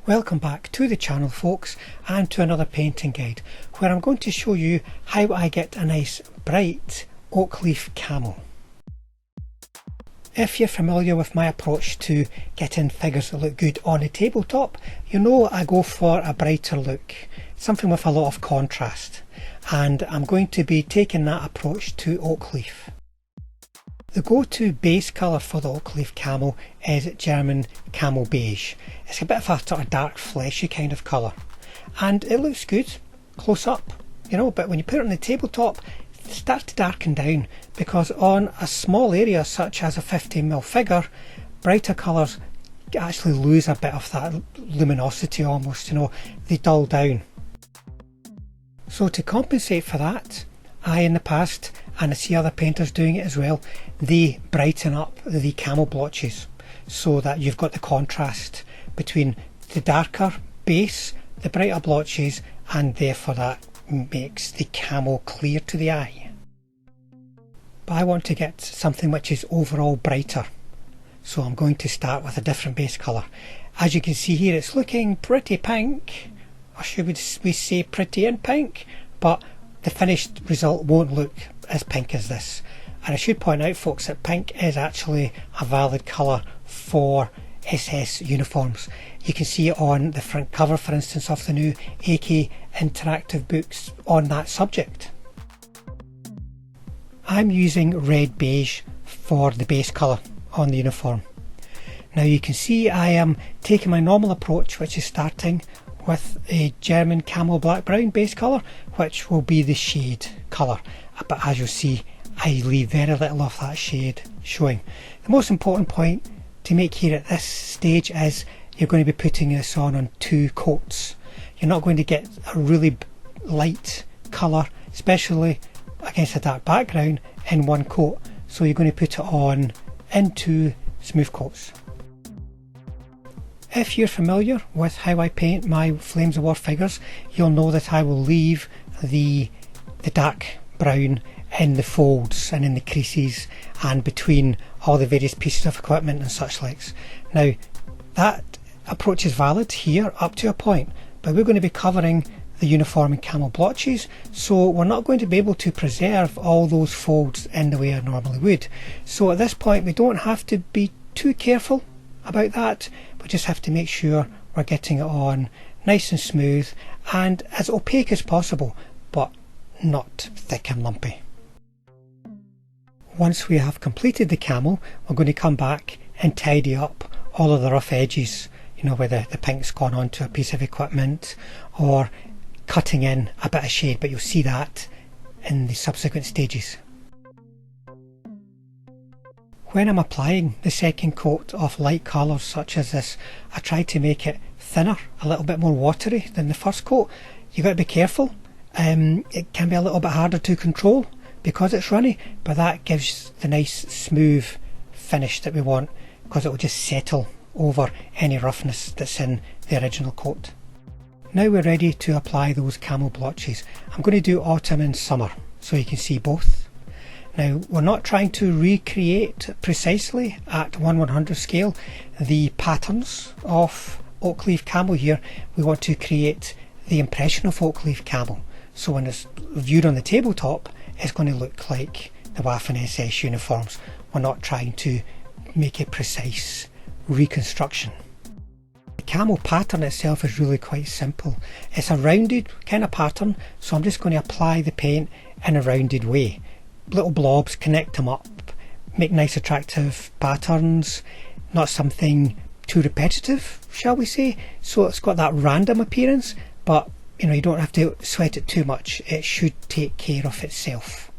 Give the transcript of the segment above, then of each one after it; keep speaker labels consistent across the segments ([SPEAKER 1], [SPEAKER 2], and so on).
[SPEAKER 1] Welcome back to the channel folks, and to another painting guide where I'm going to show you how I get a nice bright oak leaf camo. If you're familiar with my approach to getting figures that look good on a tabletop, you know I go for a brighter look, something with a lot of contrast, and I'm going to be taking that approach to oak leaf. The go-to base colour for the oak leaf camo is German Camo Beige. It's a bit of a sort of dark fleshy kind of colour, and it looks good close up, but when you put it on the tabletop it starts to darken down, because on a small area such as a 15mm figure, brighter colours actually lose a bit of that luminosity almost, they dull down. So to compensate for that, I in the past, and I see other painters doing it as well, they brighten up the camo blotches so that you've got the contrast between the darker base, the brighter blotches, and therefore that makes the camo clear to the eye. But I want to get something which is overall brighter, so I'm going to start with a different base colour. As you can see here, it's looking pretty pink, or should we say pretty in pink, but the finished result won't look as pink as this. And I should point out folks that pink is actually a valid colour for SS uniforms. You can see it on the front cover, for instance, of the new AK interactive books on that subject. I'm using red beige for the base colour on the uniform. Now you can see I am taking my normal approach, which is starting with a German Camo Black Brown base colour, which will be the shade colour, but as you'll see I leave very little of that shade showing. The most important point to make here at this stage is you're going to be putting this on two coats. You're not going to get a really light colour, especially against a dark background, in one coat, so you're going to put it on in two smooth coats. If you're familiar with how I paint my Flames of War figures, you'll know that I will leave the dark brown in the folds and in the creases and between all the various pieces of equipment and such likes. Now that approach is valid here up to a point, but we're going to be covering the uniform in camo blotches, so we're not going to be able to preserve all those folds in the way I normally would. So at this point we don't have to be too careful about that, we just have to make sure we're getting it on nice and smooth and as opaque as possible, but not thick and lumpy. Once we have completed the camo, we're going to come back and tidy up all of the rough edges, where the pink's gone onto a piece of equipment, or cutting in a bit of shade, but you'll see that in the subsequent stages. When I'm applying the second coat of light colours such as this, I try to make it thinner, a little bit more watery than the first coat. You've got to be careful, it can be a little bit harder to control because it's runny, but that gives the nice smooth finish that we want, because it will just settle over any roughness that's in the original coat. Now we're ready to apply those camo blotches. I'm going to do autumn and summer so you can see both. Now we're not trying to recreate precisely at 1/100 scale the patterns of oak leaf camo here. We want to create the impression of oak leaf camo, so when it's viewed on the tabletop it's going to look like the Waffen SS uniforms. We're not trying to make a precise reconstruction. The camo pattern itself is really quite simple. It's a rounded kind of pattern, so I'm just going to apply the paint in a rounded way. Little blobs, connect them up, make nice attractive patterns, not something too repetitive, shall we say, so it's got that random appearance, but you don't have to sweat it too much, it should take care of itself.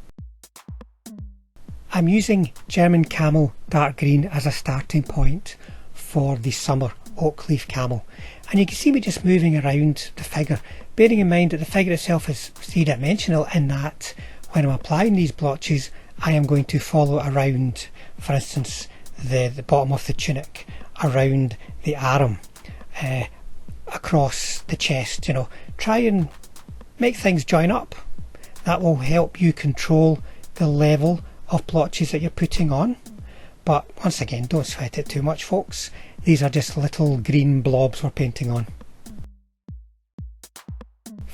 [SPEAKER 1] I'm using German Camo Dark Green as a starting point for the summer oak leaf camo, and you can see me just moving around the figure, bearing in mind that the figure itself is three-dimensional in that when I'm applying these blotches I am going to follow around, for instance, the bottom of the tunic, around the arm, across the chest, try and make things join up. That will help you control the level of blotches that you're putting on, but once again, don't sweat it too much folks, these are just little green blobs we're painting on.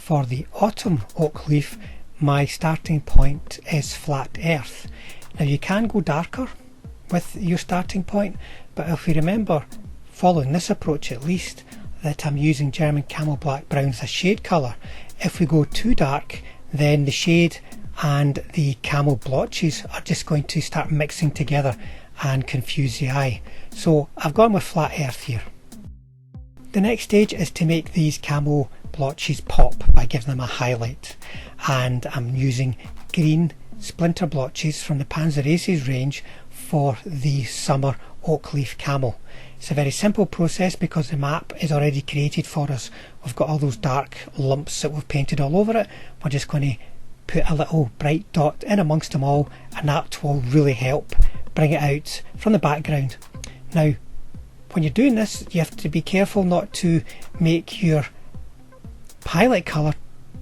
[SPEAKER 1] For the autumn oak leaf, my starting point is flat earth. Now you can go darker with your starting point, but if we remember, following this approach at least, that I'm using German Camo Black Brown as a shade colour. If we go too dark, then the shade and the camo blotches are just going to start mixing together and confuse the eye. So I've gone with flat earth here. The next stage is to make these camo blotches pop by giving them a highlight, and I'm using green Splinter blotches from the Panzeraces range for the summer Oak Leaf Camo. It's a very simple process because the map is already created for us. We've got all those dark lumps that we've painted all over it. We're just going to put a little bright dot in amongst them all, and that will really help bring it out from the background. Now when you're doing this, you have to be careful not to make your highlight colour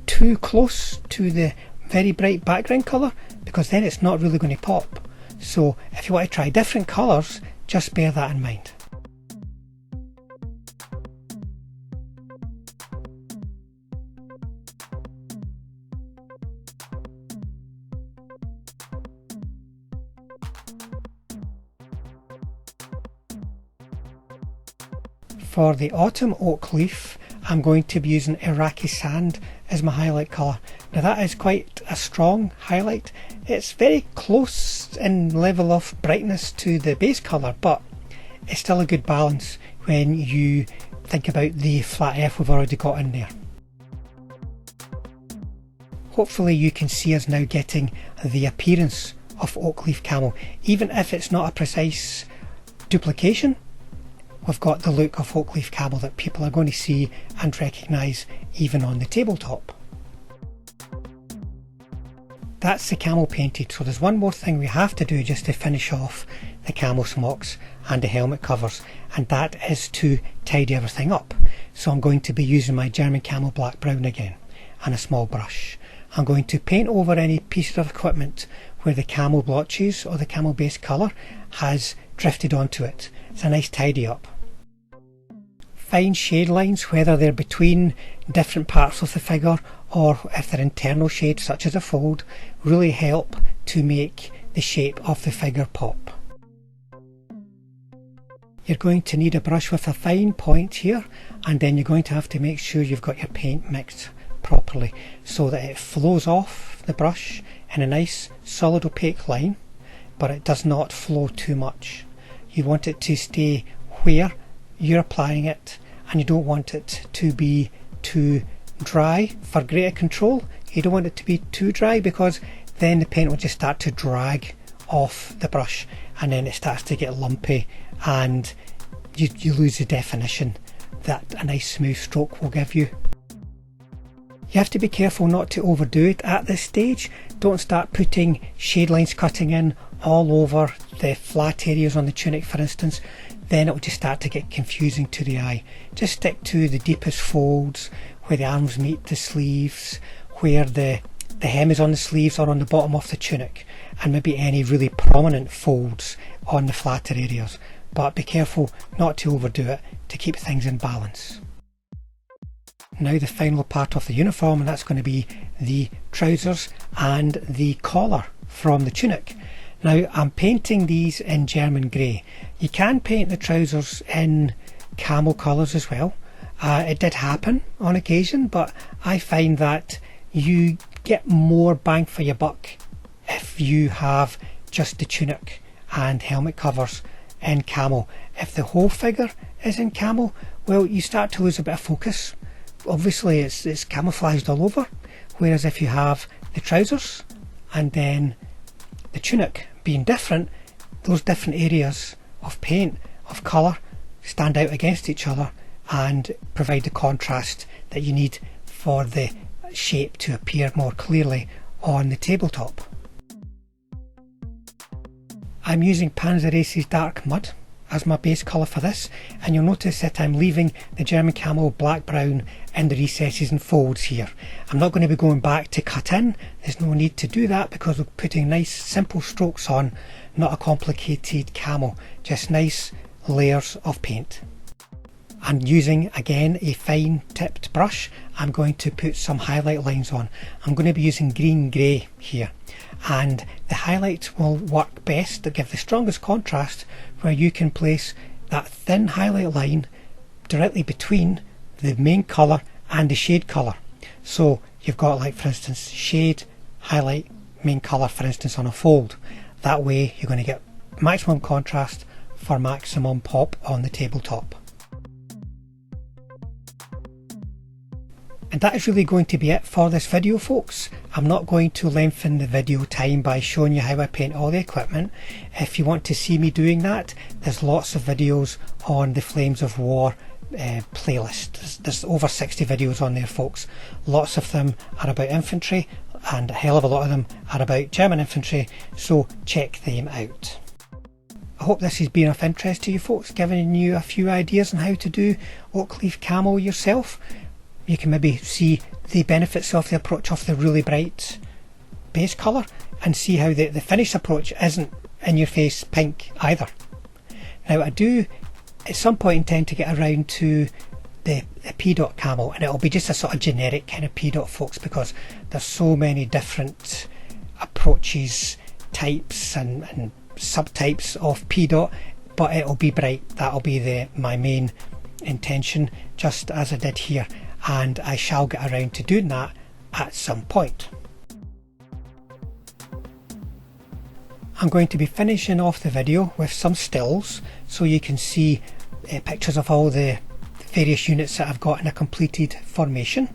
[SPEAKER 1] too close to the very bright background colour, because then it's not really going to pop. So if you want to try different colours, just bear that in mind. For the autumn oak leaf, I'm going to be using Iraqi Sand as my highlight colour. Now that is quite a strong highlight. It's very close in level of brightness to the base colour, but it's still a good balance when you think about the flat earth we've already got in there. Hopefully you can see us now getting the appearance of Oak Leaf Camo. Even if it's not a precise duplication, we've got the look of Oak Leaf Camo that people are going to see and recognise even on the tabletop. That's the camo painted, so there's one more thing we have to do just to finish off the camo smocks and the helmet covers, and that is to tidy everything up. So I'm going to be using my German Camo Black Brown again and a small brush. I'm going to paint over any piece of equipment where the camo blotches or the camo base colour has drifted onto it. It's a nice tidy up. Fine shade lines, whether they're between different parts of the figure or if they're internal shades such as a fold, really help to make the shape of the figure pop. You're going to need a brush with a fine point here, and then you're going to have to make sure you've got your paint mixed properly so that it flows off the brush in a nice solid opaque line, but it does not flow too much. You want it to stay where you're applying it, and you don't want it to be too dry for greater control. You don't want it to be too dry, because then the paint will just start to drag off the brush and then it starts to get lumpy and you lose the definition that a nice smooth stroke will give you. You have to be careful not to overdo it at this stage. Don't start putting shade lines cutting in all over the flat areas on the tunic, for instance. Then it will just start to get confusing to the eye. Just stick to the deepest folds, where the arms meet the sleeves, where the hem is on the sleeves or on the bottom of the tunic, and maybe any really prominent folds on the flatter areas. But be careful not to overdo it to keep things in balance. Now the final part of the uniform, and that's going to be the trousers and the collar from the tunic. Now I'm painting these in German grey. You can paint the trousers in camel colours as well. It did happen on occasion, but I find that you get more bang for your buck if you have just the tunic and helmet covers in camo. If the whole figure is in camo, well, you start to lose a bit of focus. Obviously it's camouflaged all over, whereas if you have the trousers and then the tunic being different, those different areas of paint, of colour, stand out against each other and provide the contrast that you need for the shape to appear more clearly on the tabletop. I'm using Panzeraces Dark Mud as my base colour for this, and you'll notice that I'm leaving the German Camo Black Brown in the recesses and folds here. I'm not going to be going back to cut in. There's no need to do that because we're putting nice simple strokes on, not a complicated camo, just nice layers of paint. And using again a fine tipped brush, I'm going to put some highlight lines on. I'm going to be using green grey here, and the highlights will work best to give the strongest contrast where you can place that thin highlight line directly between the main colour and the shade colour. So you've got, like for instance, shade, highlight, main colour, for instance, on a fold. That way you're going to get maximum contrast for maximum pop on the tabletop. And that is really going to be it for this video, folks. I'm not going to lengthen the video time by showing you how I paint all the equipment. If you want to see me doing that, there's lots of videos on the Flames of War playlist. There's over 60 videos on there, folks. Lots of them are about infantry, and a hell of a lot of them are about German infantry, so check them out. I hope this has been of interest to you folks, giving you a few ideas on how to do Oak Leaf Camo yourself. You can maybe see the benefits of the approach of the really bright base colour, and see how the finished approach isn't in your face pink either. Now I do at some point intend to get around to the P dot camo, and it'll be just a sort of generic kind of P dot, folks, because there's so many different approaches, types and subtypes of P dot, but it'll be bright. That'll be my main intention, just as I did here, and I shall get around to doing that at some point. I'm going to be finishing off the video with some stills so you can see pictures of all the various units that I've got in a completed formation.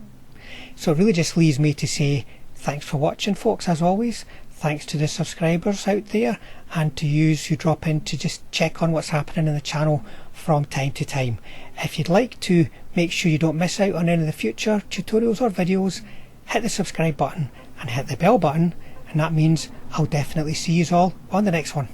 [SPEAKER 1] So it really just leaves me to say thanks for watching, folks, as always. Thanks to the subscribers out there, and to you who drop in to just check on what's happening in the channel from time to time. If you'd like to make sure you don't miss out on any of the future tutorials or videos, hit the subscribe button and hit the bell button, and that means I'll definitely see you all on the next one.